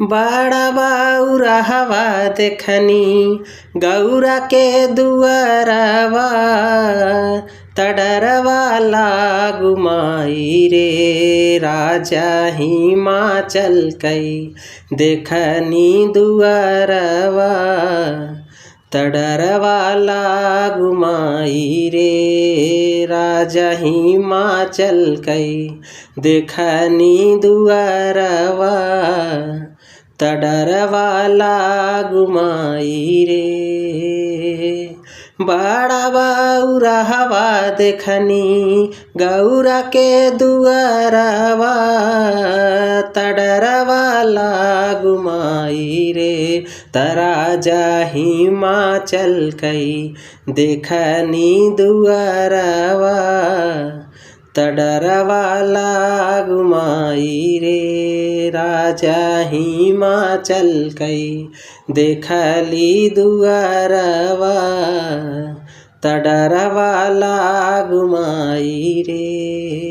बड़ा बाउरा हवा देखनी गौरा के दुआरवा तडरवा लागु माई रे राजा हिमाचल कई देखनी दुआरवा तडरवा लागु माई रे राजा हिमाचल कई देखनी दुआरवा तडरवा लागु माई रे। बड़ा बाउरा हवा देखनी गौरा के दुआरवा तडरवा लागु माई रे तराजा हिमाचल कई देखनी दुआरवा तडरवा लागु माई रे राजा हिमाचल कई देखली दुआरवा तडरवा लागु माई रे।